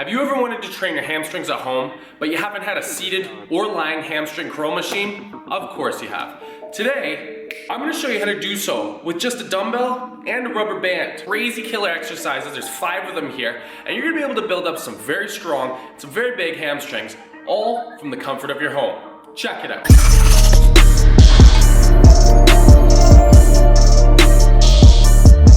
Have you ever wanted to train your hamstrings at home, but you haven't had a seated or lying hamstring curl machine? Of course you have. Today, I'm gonna show you how to do so with just a dumbbell and a rubber band. Crazy killer exercises, there's 5 of them here, and you're gonna be able to build up some very strong, some very big hamstrings, all from the comfort of your home. Check it out.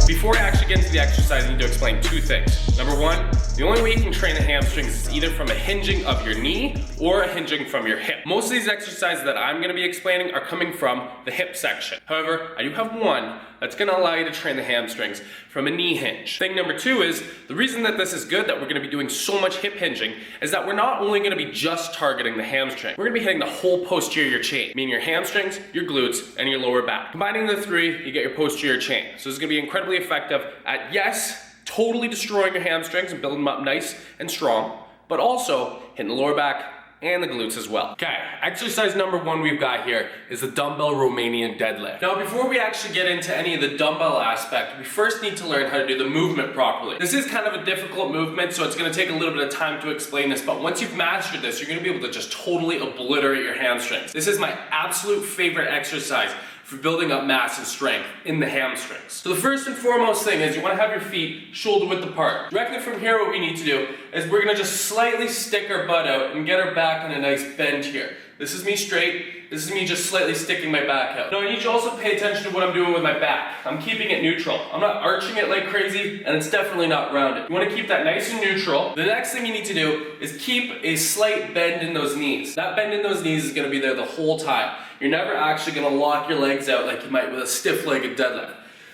Before I actually get into the exercise, I need to explain 2 things. Number 1, the only way you can train the hamstrings is either from a hinging of your knee or a hinging from your hip. Most of these exercises that I'm gonna be explaining are coming from the hip section. However, I do have one that's gonna allow you to train the hamstrings from a knee hinge. Thing number 2 is, the reason that this is good, that we're gonna be doing so much hip hinging, is that we're not only gonna be just targeting the hamstring, we're gonna be hitting the whole posterior chain, meaning your hamstrings, your glutes, and your lower back. Combining the 3, you get your posterior chain. So this is gonna be incredibly effective at, yes, totally destroying your hamstrings and building them up nice and strong, but also hitting the lower back and the glutes as well. Okay, exercise number 1 we've got here is the dumbbell Romanian deadlift. Now before we actually get into any of the dumbbell aspect, we first need to learn how to do the movement properly. This is kind of a difficult movement, so it's gonna take a little bit of time to explain this, but once you've mastered this, you're gonna be able to just totally obliterate your hamstrings. This is my absolute favorite exercise for building up mass and strength in the hamstrings. So the first and foremost thing is you wanna have your feet shoulder width apart. Directly from here, what we need to do is we're gonna just slightly stick our butt out and get our back in a nice bend here. This is me straight, this is me just slightly sticking my back out. Now I need you to also pay attention to what I'm doing with my back. I'm keeping it neutral. I'm not arching it like crazy, and it's definitely not rounded. You wanna keep that nice and neutral. The next thing you need to do is keep a slight bend in those knees. That bend in those knees is gonna be there the whole time. You're never actually gonna lock your legs out like you might with a stiff-legged deadlift.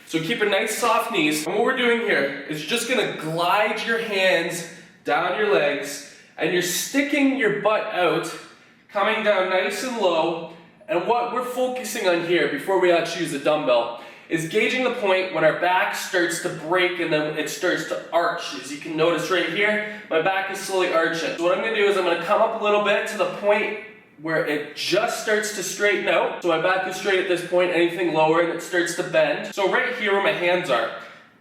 So keep a nice soft knees, and what we're doing here is just gonna glide your hands down your legs, and you're sticking your butt out, coming down nice and low, and what we're focusing on here before we actually use the dumbbell is gauging the point when our back starts to break and then it starts to arch. As you can notice right here, my back is slowly arching. So what I'm gonna do is I'm gonna come up a little bit to the point where it just starts to straighten out. So my back is straight at this point, anything lower and it starts to bend. So right here where my hands are,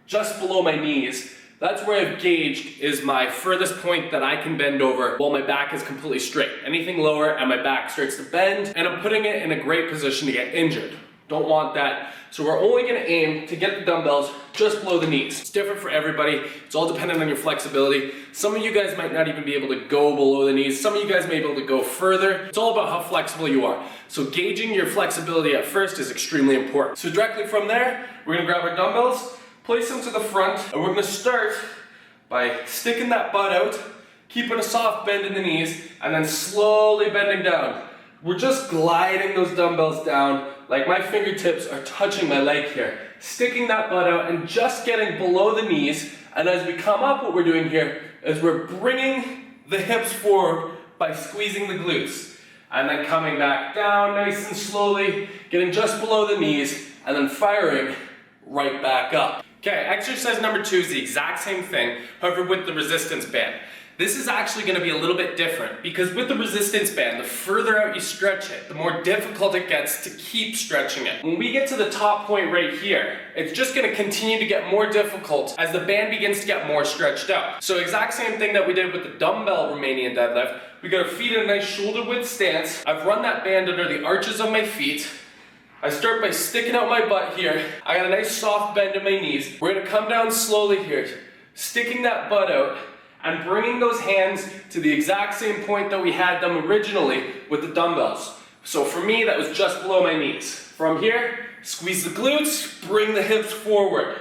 just below my knees, that's where I've gauged is my furthest point that I can bend over while my back is completely straight. Anything lower and my back starts to bend, and I'm putting it in a great position to get injured. Don't want that. So we're only gonna aim to get the dumbbells just below the knees. It's different for everybody. It's all dependent on your flexibility. Some of you guys might not even be able to go below the knees. Some of you guys may be able to go further. It's all about how flexible you are. So gauging your flexibility at first is extremely important. So directly from there, we're gonna grab our dumbbells, place them to the front, and we're gonna start by sticking that butt out, keeping a soft bend in the knees, and then slowly bending down. We're just gliding those dumbbells down, like my fingertips are touching my leg here. Sticking that butt out and just getting below the knees, and as we come up, what we're doing here is we're bringing the hips forward by squeezing the glutes, and then coming back down nice and slowly, getting just below the knees, and then firing right back up. Okay, exercise number 2 is the exact same thing, however with the resistance band. This is actually gonna be a little bit different because with the resistance band, the further out you stretch it, the more difficult it gets to keep stretching it. When we get to the top point right here, it's just gonna continue to get more difficult as the band begins to get more stretched out. So exact same thing that we did with the dumbbell Romanian deadlift. We got our feet in a nice shoulder width stance. I've run that band under the arches of my feet. I start by sticking out my butt here. I got a nice soft bend in my knees. We're gonna come down slowly here, sticking that butt out and bringing those hands to the exact same point that we had them originally with the dumbbells. So for me, that was just below my knees. From here, squeeze the glutes, bring the hips forward.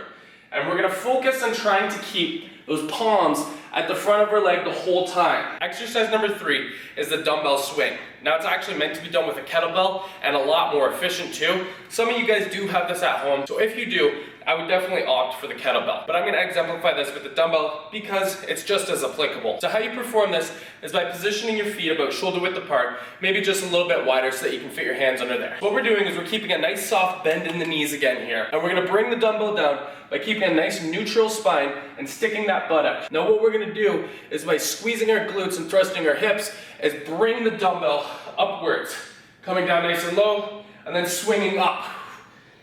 And we're gonna focus on trying to keep those palms at the front of our leg the whole time. Exercise number 3 is the dumbbell swing. Now it's actually meant to be done with a kettlebell and a lot more efficient too. Some of you guys do have this at home, so if you do, I would definitely opt for the kettlebell. But I'm gonna exemplify this with the dumbbell because it's just as applicable. So how you perform this is by positioning your feet about shoulder width apart, maybe just a little bit wider so that you can fit your hands under there. What we're doing is we're keeping a nice soft bend in the knees again here, and we're gonna bring the dumbbell down by keeping a nice neutral spine and sticking that butt out. Now what we're gonna do is by squeezing our glutes and thrusting our hips is bring the dumbbell upwards, coming down nice and low, and then swinging up.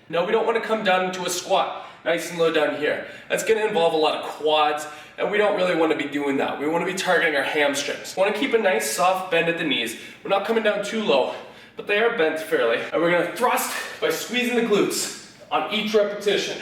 Now we don't want to come down into a squat, nice and low down here. That's going to involve a lot of quads and we don't really want to be doing that. We want to be targeting our hamstrings. We want to keep a nice soft bend at the knees. We're not coming down too low, but they are bent fairly. And we're going to thrust by squeezing the glutes on each repetition.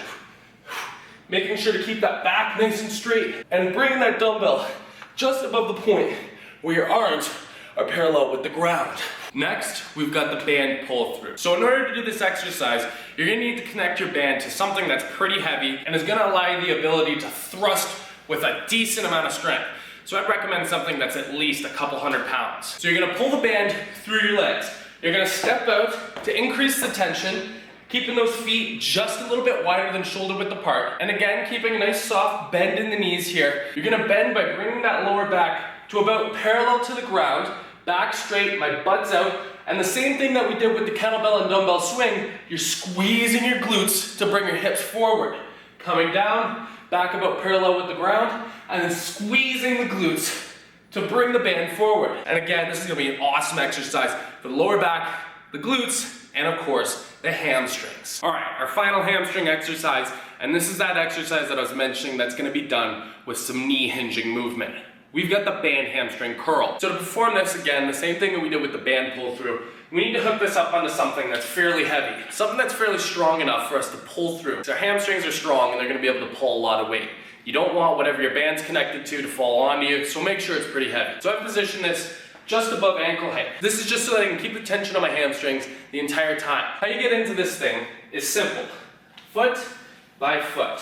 Making sure to keep that back nice and straight and bringing that dumbbell just above the point where your arms are parallel with the ground. Next, we've got the band pull through. So in order to do this exercise, you're gonna need to connect your band to something that's pretty heavy and is gonna allow you the ability to thrust with a decent amount of strength. So I'd recommend something that's at least a couple 100 pounds. So you're gonna pull the band through your legs. You're gonna step out to increase the tension, keeping those feet just a little bit wider than shoulder width apart. And again, keeping a nice soft bend in the knees here. You're gonna bend by bringing that lower back to about parallel to the ground, back straight, my butt's out, and the same thing that we did with the kettlebell and dumbbell swing, you're squeezing your glutes to bring your hips forward. Coming down, back about parallel with the ground, and then squeezing the glutes to bring the band forward. And again, this is gonna be an awesome exercise for the lower back, the glutes, and of course, the hamstrings. All right, our final hamstring exercise, and this is that exercise that I was mentioning that's gonna be done with some knee hinging movement. We've got the band hamstring curl. So to perform this, again, the same thing that we did with the band pull through, we need to hook this up onto something that's fairly heavy, something that's fairly strong enough for us to pull through. So our hamstrings are strong and they're gonna be able to pull a lot of weight. You don't want whatever your band's connected to fall onto you, so make sure it's pretty heavy. So I've positioned this just above ankle height. This is just so that I can keep the tension on my hamstrings the entire time. How you get into this thing is simple. Foot by foot.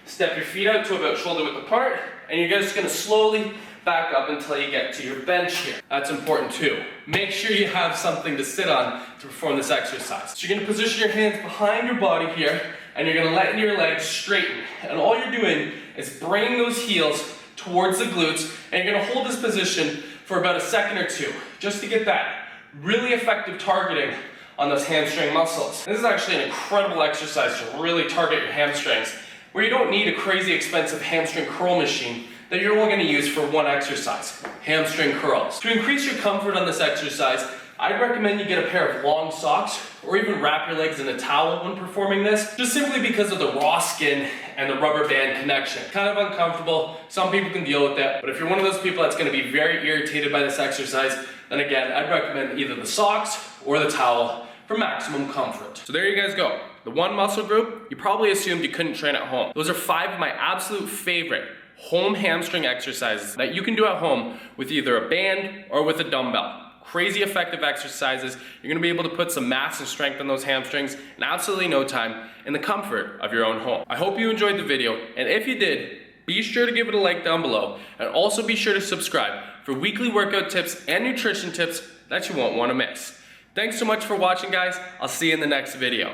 Step your feet out to about shoulder width apart, and you're just gonna slowly back up until you get to your bench here. That's important too. Make sure you have something to sit on to perform this exercise. So you're gonna position your hands behind your body here, and you're gonna let your legs straighten. And all you're doing is bringing those heels towards the glutes, and you're gonna hold this position for about a second or two, just to get that really effective targeting on those hamstring muscles. This is actually an incredible exercise to really target your hamstrings, where you don't need a crazy expensive hamstring curl machine that you're only going to use for one exercise, hamstring curls. To increase your comfort on this exercise, I'd recommend you get a pair of long socks or even wrap your legs in a towel when performing this, just simply because of the raw skin and the rubber band connection. Kind of uncomfortable, some people can deal with that, but if you're one of those people that's going to be very irritated by this exercise, then again, I'd recommend either the socks or the towel for maximum comfort. So there you guys go. The one muscle group, you probably assumed you couldn't train at home. Those are 5 of my absolute favorite home hamstring exercises that you can do at home with either a band or with a dumbbell. Crazy effective exercises. You're gonna be able to put some mass and strength on those hamstrings in absolutely no time in the comfort of your own home. I hope you enjoyed the video, and if you did, be sure to give it a like down below, and also be sure to subscribe for weekly workout tips and nutrition tips that you won't wanna miss. Thanks so much for watching, guys. I'll see you in the next video.